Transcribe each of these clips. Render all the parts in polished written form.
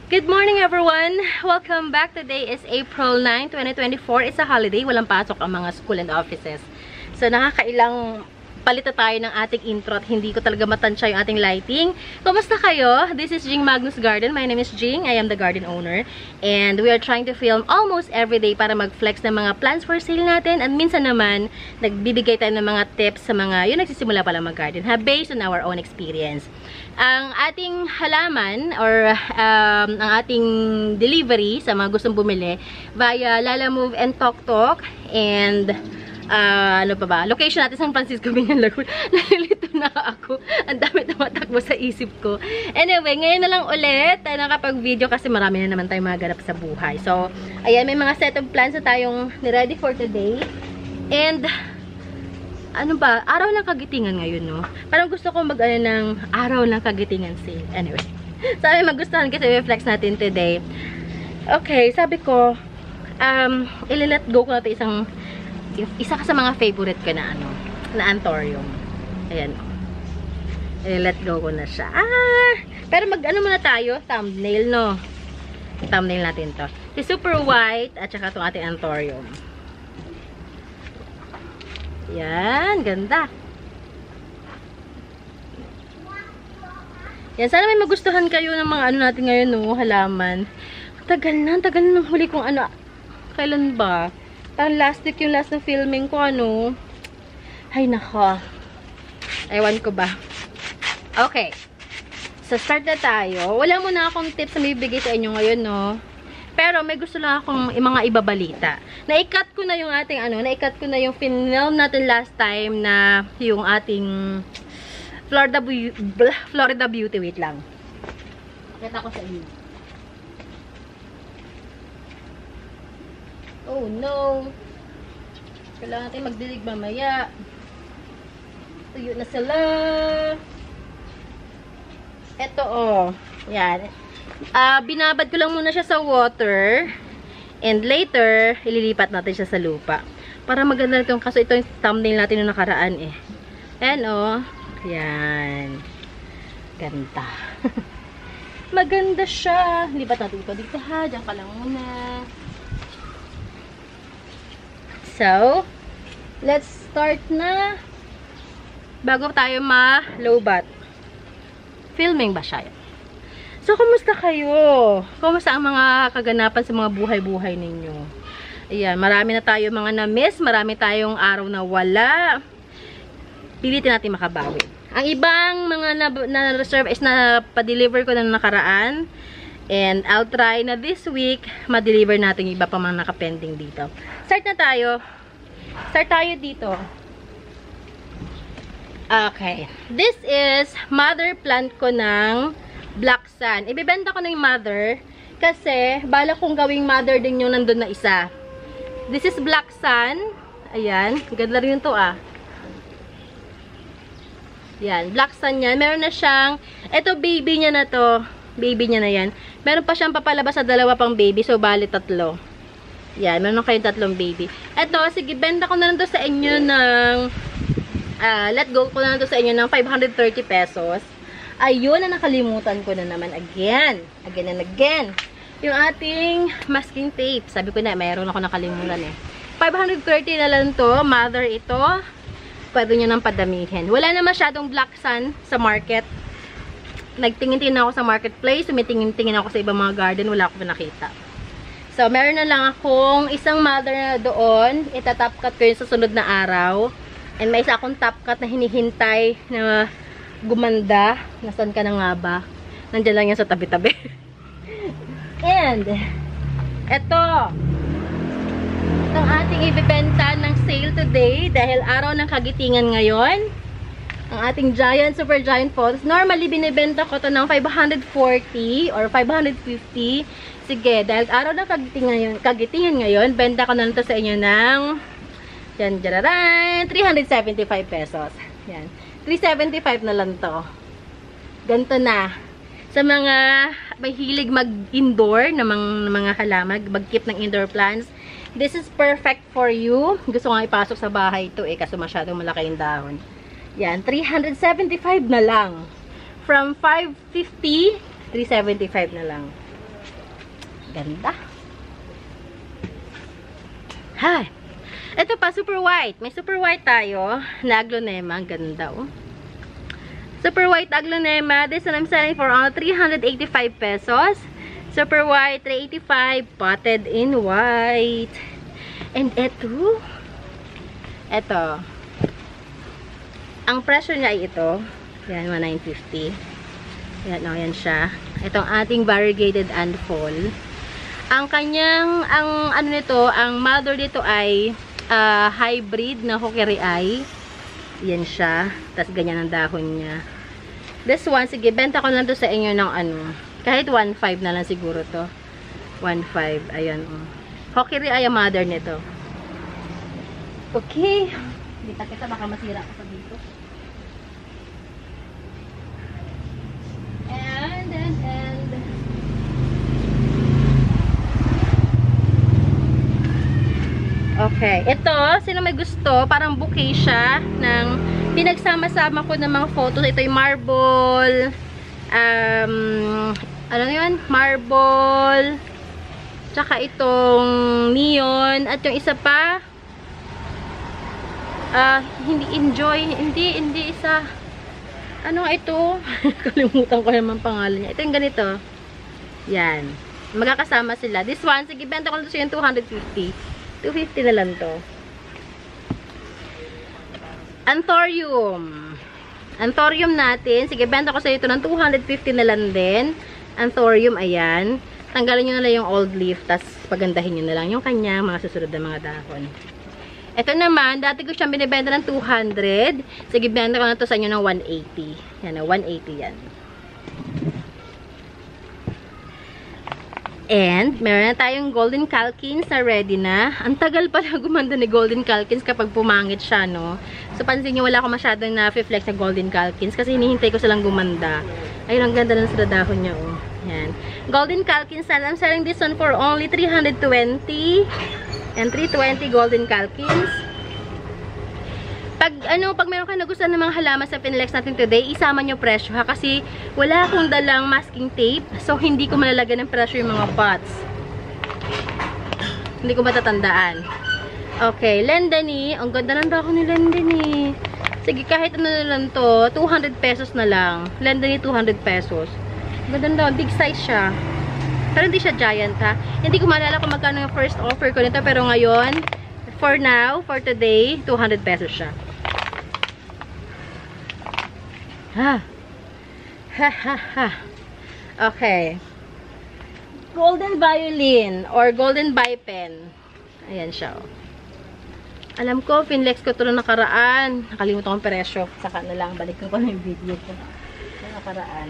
Good morning everyone! Welcome back. Today is April 9, 2024. It's a holiday. Walang pasok ang mga school and offices. So nakakailang palita tayo ng ating intro at hindi ko talaga matansya yung ating lighting. Kumusta kayo? This is Jing Magnus Garden. My name is Jing. I am the garden owner. And we are trying to film almost every day para mag-flex ng mga plants for sale natin. And minsan naman, nagbibigay tayo ng mga tips sa mga yung nagsisimula pala mag-garden. Based on our own experience. Ang ating halaman or ang ating delivery sa mga gustong bumili via Lalamove and Tok and ano pa ba? Location natin San Francisco, Binyan, Laguna. Nalilito na ako. Ang dami tumatakbo sa isip ko. Anyway, ngayon na lang ulit tayo nakapag-video kasi marami na naman tayong maganap sa buhay. So, ayan, may mga set of plans na tayong ni-ready for today. And ano ba? Araw ng kagitingan ngayon, no? Parang gusto ko mag-ano ng araw ng kagitingan sale. Anyway. Sabi magustuhan kasi i-flex natin today. Okay, sabi ko, i-let go ko natin isa ka sa mga favorite ko na ano, na Anthurium. Ayan. I-let go ko na siya. Pero mag-ano muna tayo? Thumbnail, no? Thumbnail natin to. Si Super White at saka itong ating Anthurium. Yan, ganda. Yan, sana may magustuhan kayo ng mga ano natin ngayon, no, halaman. Tagal na ng huli kong ano. Kailan ba? Parang last week yung last na filming ko, ano. Ay, nako. Ewan ko ba. Okay. So, start na tayo. Wala muna akong tips na bibigay sa inyo ngayon, no. Pero may gusto lang akong mga ibabalita. Na-cut ko na yung ating ano, na-cut ko na yung film natin last time na yung ating Florida Beauty. Wait lang. Kita ko sa inyo. Oh no. Kailangan natin magdilig mamaya. Tuyo na sila. Ito oh. Yan. Binabad ko lang muna siya sa water. And later, ililipat natin siya sa lupa. Para maganda itong, kaso ito yung thumbnail natin yung nakaraan eh. Ayan oh. Yan. Ganda. Maganda siya. Lipat natin ito dito ha. Diyan ka lang muna. So, let's start na. Bago tayo ma-lowbat. Filming ba siya? So, kumusta kayo? Kumusta ang mga kaganapan sa mga buhay-buhay ninyo? Ayan, marami na tayo mga na-miss. Marami tayong araw na wala. Pilitin natin makabawi. Ang ibang mga na-reserve is na pa-deliver ko na nakaraan. And I'll try na this week ma-deliver natin yung iba pa mga nakapending dito. Start na tayo. Start tayo dito. Okay. This is mother plant ko ng Black Sun. Ibibenta ko na yung mother kasi bala kong gawing mother din yung nandun na isa. This is Black Sun. Ayan. Ganda rin to ah. Yan. Black Sun yan. Meron na siyang, ito baby niya na to. Baby niya na yan. Meron pa siyang papalabas sa dalawa pang baby. So, bali 3. Yan. Meron kayong 3 baby. Ito, sige, benta ko na lang to sa inyo ng let go ko na lang to sa inyo ng 530 pesos. Ayun, na nakalimutan ko na naman again. Again and again. Yung ating masking tape. Sabi ko na, mayroon ako nakalimutan eh. 530 na lang to. Mother ito. Pwede nyo nang padamihin. Wala na masyadong Black Sun sa market. Nagtingin-tingin ako sa marketplace, tumitingin-tingin ako sa ibang mga garden, wala akong nakita. So, meron na lang akong isang mother na doon, itatop cut ko yun sa sunod na araw. And may isa akong top cut na hinihintay na gumanda. Nasaan ka na nga ba? Nandiyan lang yan sa tabi-tabi. And, eto. Itong ating ibibenta ng sale today dahil araw ng kagitingan ngayon. Ang ating giant, super giant falls. Normally, binibenta ko to ng 540 or 550. Sige, dahil araw ng kagitingan ngayon, benta ko na to sa inyo ng yan, 375 pesos. Yan. 375 na lang to. Ganito na. Sa mga may hilig mag-indoor na mga halaman, mag-keep ng indoor plants, this is perfect for you. Gusto ko nga ipasok sa bahay ito eh, kasi masyadong malaki yung dahon. Yan, 375 na lang. From 550, 375 na lang. Ganda. Hi. Ito pa, super white. May super white tayo na aglonema. Ganda, oh. Super white aglonema. This one I'm selling for only 385 pesos. Super white, 385. Potted in white. And ito. Ito. Ang presyo niya ay ito. Yan, 1,950. Yan, o, yan siya. Itong ating variegated and fall. Ang kanyang, ang ano nito, ang mother dito ay hybrid na hokeri eye. Yan siya. Tapos ganyan ang dahon niya. This one, sige, benta ko lang to sa inyo ng ano. Kahit 1.5 na lang siguro to. 1.5. Ayan, o. Hokeri eye ang mother nito. Okay. Kita baka masira ko pa dito. And okay. Ito, sino may gusto, parang bouquet siya ng pinagsama-sama ko ng mga photos. Ito yung marble. Ano yun? Marble. Tsaka itong neon. At yung isa pa, hindi isa. Ano nga ito? Kalimutan ko naman pangalan niya. Ito yung ganito. Yan. Magkakasama sila. This one, sige, benta ko lang ito yung 250. 250 na lang to. Anthurium. Anthurium natin. Sige, benta ko sa ito ng 250 na lang din. Anthurium, ayan. Tanggalin nyo na lang yung old leaf, tas pagandahin nyo na lang yung kanyang mga susunod na mga dahon. Ito naman, dati ko siyang binibenta ng 200. Sige, benta ko na to sa inyo ng 180. Yan na, 180 yan. And, meron na tayong golden calkins na ready na. Ang tagal pala gumanda ni golden calkins kapag pumangit siya, no? So, pansin nyo, wala ko masyadong na-flex na golden calkins kasi hinihintay ko silang gumanda. Ayun, ang ganda ng sa dahon niya, oh. Yan. Golden calkins, I'm selling this one for only 320. And 320 golden calkins. Pag meron kayo nagustuhan ng mga halaman sa Finlex natin today, isama nyo presyo ha. Kasi wala akong dalang masking tape. So, hindi ko malalagyan ng presyo yung mga pots. Hindi ko matatandaan. Okay, Lendany. Ang ganda ng dako ni Lendany. Sige, kahit ano na lang to, 200 pesos na lang. Lendany, 200 pesos. Ang ganda, big size siya. Pero hindi siya giant ha. Hindi ko maalala kung magkano yung first offer ko nito. Pero ngayon, for now, for today, 200 pesos siya. Ha. Ha ha ha. Okay. Golden violin or golden bipen. Ayan siya. Oh. Alam ko, Finlex ko ito na nakaraan. Nakalimutan ko ang presyo. Saka na lang. Balikan ko na yung video ko. Nakaraan.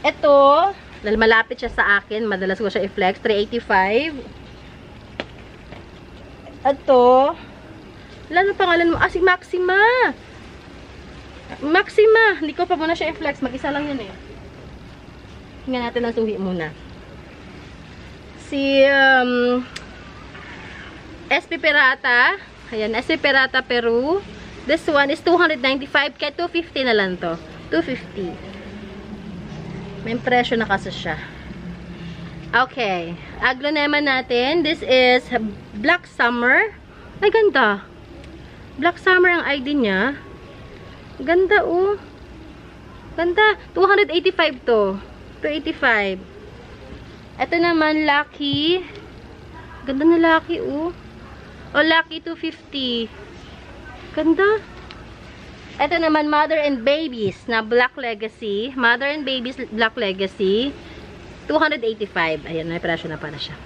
Ito, dahil malapit siya sa akin, madalas ko siya i-flex, 385. Ito, wala na pangalan mo, si Maxima. Maxima, hindi ko pa muna siya i-flex, mag-isa lang yun eh. Tingnan natin ang suhi muna. Si SP Pirata, ayan, SP Pirata Peru. This one is 295, kaya 250 na lang to. 250. May presyo na kasi siya. Okay. Aglonema natin. This is Black Summer. Ay, ganda. Black Summer ang ID niya. Ganda, oh. Ganda. 285 to. 285. Ito naman, Lucky. Ganda na Lucky, oh. Oh, Lucky 250. Ganda. Ito naman, Mother and Babies na Black Legacy. Mother and Babies Black Legacy. 285. Ayan, may presyo na para siya.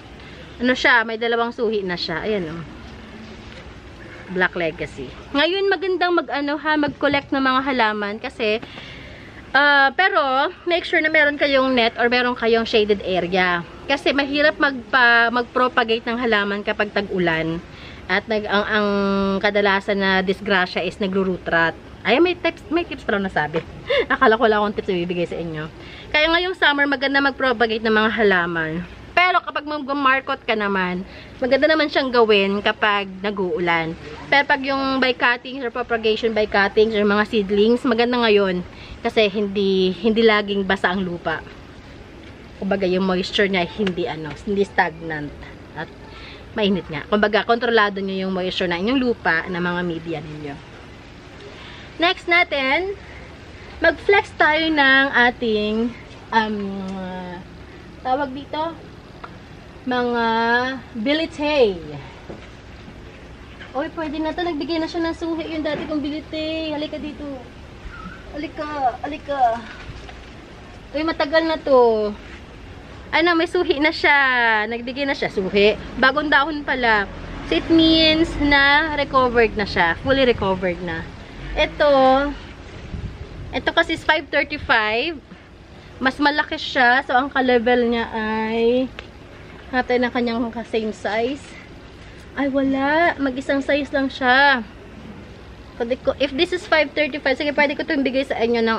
Ano siya? May dalawang suhi na siya. Ayan, oh. Black Legacy. Ngayon, magandang mag-collect ng mga halaman kasi, pero, make sure na meron kayong net or meron kayong shaded area. Kasi, mahirap mag-propagate ng halaman kapag tag-ulan. At ang kadalasan na disgrasya is nagro-root rot. Ay, may tips pa lang nasabi. Akala ko lang akong tips ibibigay sa inyo. Kaya ngayong summer, maganda mag-propagate ng mga halaman. Pero kapag mag-markot ka naman, maganda naman siyang gawin kapag nag-uulan. Pero pag yung by cuttings or propagation by cuttings or mga seedlings, maganda ngayon. Kasi hindi laging basa ang lupa. Kumbaga, yung moisture niya hindi stagnant. At mainit nga. Kumbaga, kontrolado nyo yung moisture na inyong lupa na mga media ninyo. Next natin, mag-flex tayo ng ating tawag dito, mga bilite. Oy, pwede na to. Nagbigay na siya ng suhi yung dati kong bilite. Halika dito. Halika. Uy, matagal na to. Ano, may suhi na siya. Nagbigay na siya. Suhi. Bagong dahon pala. So, it means na recovered na siya. Fully recovered na. Ito kasi is 535. Mas malaki siya. So, ang ka-level niya ay hatay na kanyang same size. Ay, wala. Mag-isang size lang siya. If this is 535, sige, pwede ko itong bigay sa inyo ng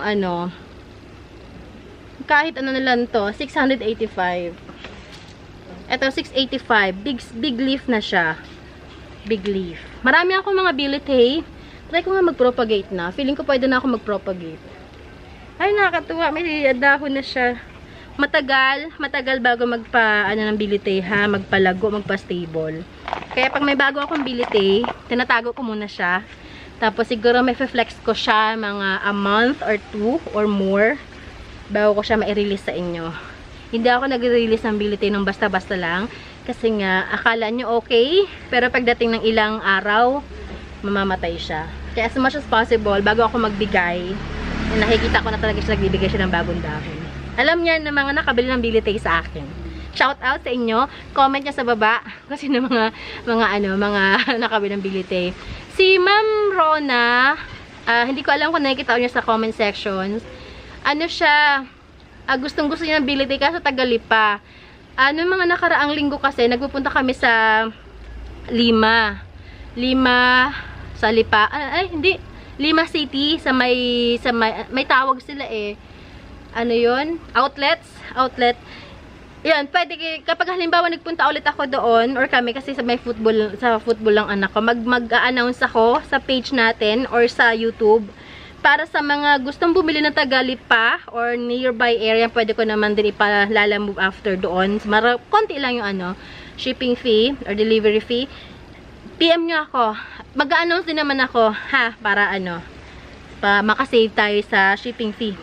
kahit ano na lang to, 685. Ito, 685. Big leaf na siya. Big leaf. Marami akong mga bilite. Try ko nga mag-propagate na. Feeling ko pwede na ako mag-propagate. Ay, nakakatuwa. May dahon na siya. Matagal bago ng bilite, ha? Magpalago, magpa-stable. Kaya pag may bago akong bilite, tinatago ko muna siya. Tapos siguro may flex ko siya mga a month or 2 or more bago ko siya ma-release sa inyo. Hindi ako nag-release ng bilite nung basta-basta lang. Kasi nga, akala nyo okay. Pero pagdating ng ilang araw, mamamatay siya. Kaya as much as possible, bago ako magbigay, nakikita ko na talaga siya nagbibigay siya ng bagong dahon. Alam niya na mga nakabili ng bilite sa akin. Shout out sa inyo. Comment niya sa baba kasi ng mga nakabili ng bilite. Si Ma'am Rona, hindi ko alam kung nakikita niyo sa comment sections. Ano siya, gustong-gusto niya ng bilite kaso Tagalipa. Mga nakaraang linggo kasi nagpupunta kami sa Lima sa Lipa. Lima City sa may tawag sila ano yun? Outlet. Yan, pwede, kapag halimbawa nagpunta ulit ako doon, or kami kasi sa football lang anak ko, mag-a-announce ako sa page natin, or sa YouTube, para sa mga gustong bumili ng Tagalipa, or nearby area, pwede ko naman din ipalalamove after doon. Konti lang yung shipping fee, or delivery fee. PM nyo ako. Mag-a-announce din naman ako, ha, para makasave tayo sa shipping fee.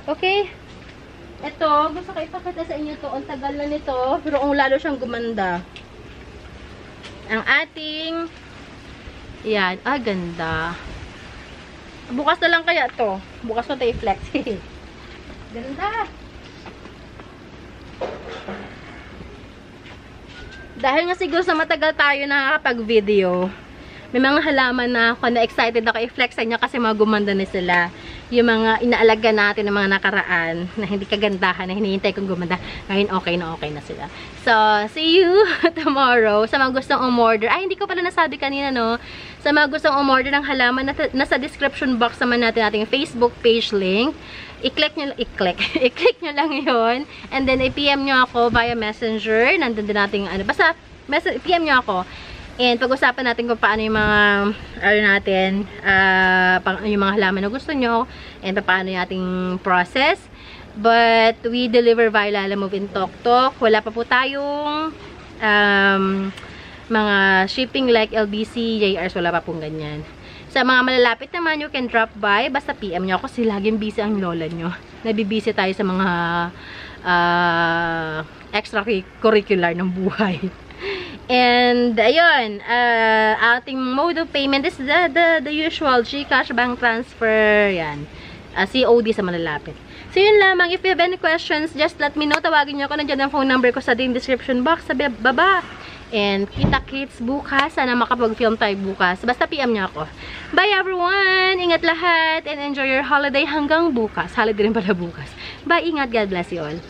Okay? Ito, gusto ko ipakita sa inyo to. Ang tagal na nito, pero lalo siyang gumanda. Ang ating, yan, ganda. Bukas na lang kaya to. Bukas na tayo flex. Ganda. Dahil nga siguro sa matagal tayo nakakapag-video, may mga halaman na ako na excited ako i-flex sa inyo kasi mga gumanda na sila. Yung mga inaalaga natin ng mga nakaraan na hindi kagandahan, na hinihintay kong gumanda. Ngayon okay na sila. So, see you tomorrow. Sa mga gustong umorder. Ay, hindi ko pala nasabi kanina, no? Sa mga gustong umorder ng halaman, nasa description box naman natin ating Facebook page link. I-click nyo lang yun. And then, i-PM nyo ako via messenger. Nandun din natin, basta, PM nyo ako. And pag-usapan natin kung paano yung mga, yung mga halaman na gusto nyo. And paano yung ating process. But, we deliver via Lalamove in Tok. Wala pa po tayong, mga shipping like LBC, JRs, wala pa pong ganyan. Sa mga malalapit naman, you can drop by. Basta PM nyo ako kasi laging busy ang lola nyo. Nabibisi tayo sa mga extracurricular ng buhay. And, ayun, ating mode of payment is the usual GCash, bank transfer, yan. COD sa malalapit. So, yun lamang. If you have any questions, just let me know. Tawagin nyo ako. Nandiyan ang phone number ko sa description box sa baba. And kita-kits bukas. Sana makapag-film tayo bukas. Basta PM nyo ako. Bye everyone! Ingat lahat and enjoy your holiday hanggang bukas. Holiday rin pala bukas. Bye! Ingat. God bless you all.